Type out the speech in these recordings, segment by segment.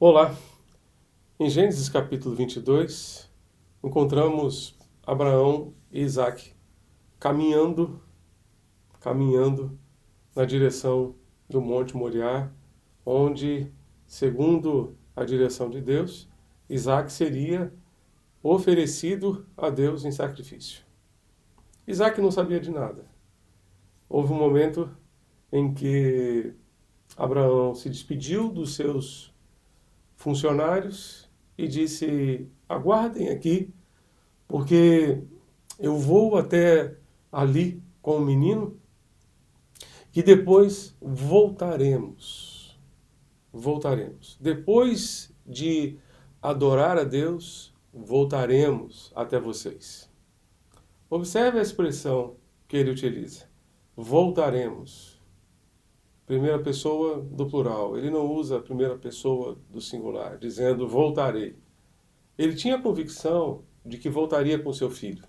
Olá, em Gênesis capítulo 22, encontramos Abraão e Isaac caminhando na direção do Monte Moriá, onde, segundo a direção de Deus, Isaac seria oferecido a Deus em sacrifício. Isaac não sabia de nada. Houve um momento em que Abraão se despediu dos seus funcionários e disse: aguardem aqui, porque eu vou até ali com o menino e depois voltaremos. Depois de adorar a Deus, voltaremos até vocês. Observe a expressão que ele utiliza. Voltaremos. Primeira pessoa do plural. Ele não usa a primeira pessoa do singular, dizendo voltarei. Ele tinha convicção de que voltaria com seu filho.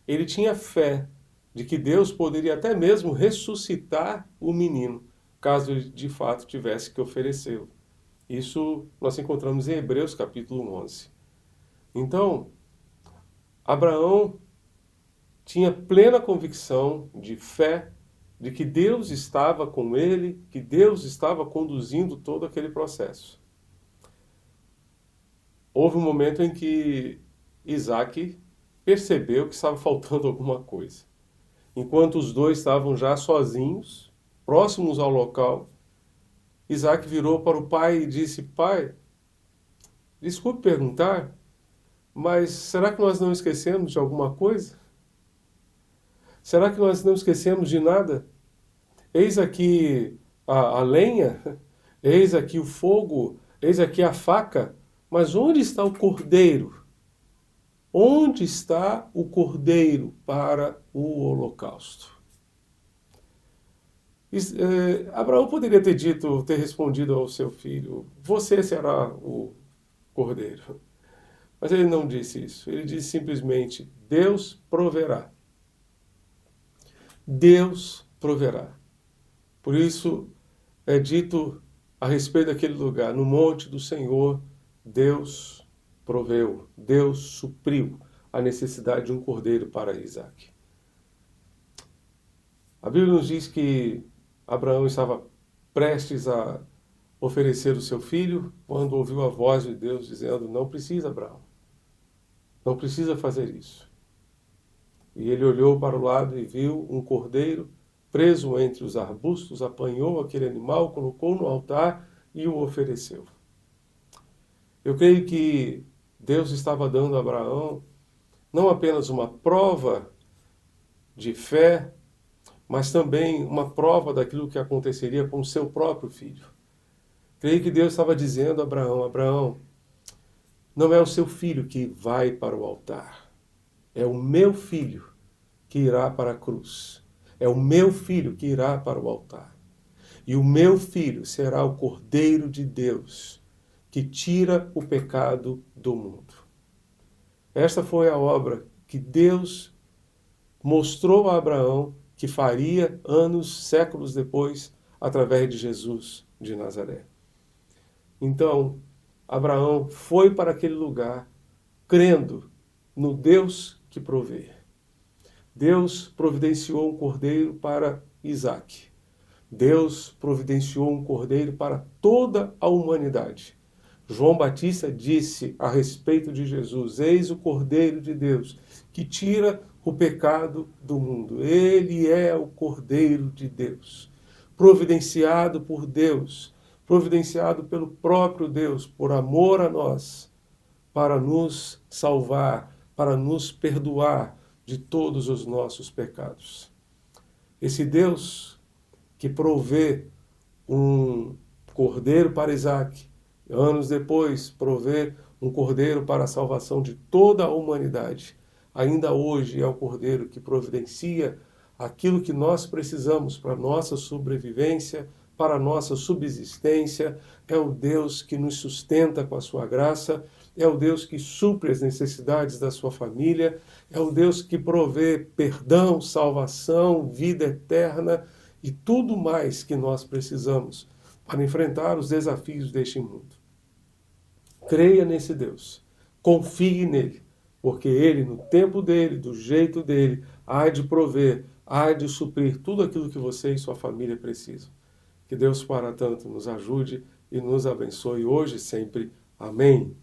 Ele tinha fé de que Deus poderia até mesmo ressuscitar o menino, caso ele de fato tivesse que oferecê-lo. Isso nós encontramos em Hebreus capítulo 11. Então, Abraão tinha plena convicção de fé de que Deus estava com ele, que Deus estava conduzindo todo aquele processo. Houve um momento em que Isaac percebeu que estava faltando alguma coisa. Enquanto os dois estavam já sozinhos, próximos ao local, Isaac virou para o pai e disse: pai, desculpe perguntar, mas será que nós não esquecemos de alguma coisa? Será que nós não esquecemos de nada? Eis aqui a lenha, eis aqui o fogo, eis aqui a faca, mas onde está o cordeiro? Onde está o cordeiro para o holocausto? Abraão poderia ter respondido ao seu filho: você será o cordeiro. Mas ele não disse isso. Ele disse simplesmente: Deus proverá. Deus proverá. Por isso é dito a respeito daquele lugar: no monte do Senhor, Deus proveu, Deus supriu a necessidade de um cordeiro para Isaac. A Bíblia nos diz que Abraão estava prestes a oferecer o seu filho quando ouviu a voz de Deus dizendo: não precisa, Abraão, não precisa fazer isso. E ele olhou para o lado e viu um cordeiro preso entre os arbustos, apanhou aquele animal, colocou no altar e o ofereceu. Eu creio que Deus estava dando a Abraão não apenas uma prova de fé, mas também uma prova daquilo que aconteceria com o seu próprio filho. Creio que Deus estava dizendo a Abraão: Abraão, não é o seu filho que vai para o altar, é o meu filho que irá para a cruz. É o meu filho que irá para o altar. E o meu filho será o Cordeiro de Deus, que tira o pecado do mundo. Esta foi a obra que Deus mostrou a Abraão que faria séculos depois, através de Jesus de Nazaré. Então, Abraão foi para aquele lugar crendo no Deus que provê. Deus providenciou um cordeiro para Isaac. Deus providenciou um cordeiro para toda a humanidade. João Batista disse a respeito de Jesus: eis o Cordeiro de Deus, que tira o pecado do mundo. Ele é o Cordeiro de Deus, providenciado por Deus, providenciado pelo próprio Deus, por amor a nós, para nos salvar, para nos perdoar de todos os nossos pecados. Esse Deus que provê um cordeiro para Isaac, anos depois provê um cordeiro para a salvação de toda a humanidade, ainda hoje é o cordeiro que providencia aquilo que nós precisamos para a nossa sobrevivência, para a nossa subsistência. É o Deus que nos sustenta com a sua graça, é o Deus que supre as necessidades da sua família, é o Deus que provê perdão, salvação, vida eterna e tudo mais que nós precisamos para enfrentar os desafios deste mundo. Creia nesse Deus. Confie nele. Porque ele, no tempo dele, do jeito dele, há de prover, há de suprir tudo aquilo que você e sua família precisam. Que Deus, para tanto, nos ajude e nos abençoe hoje e sempre. Amém.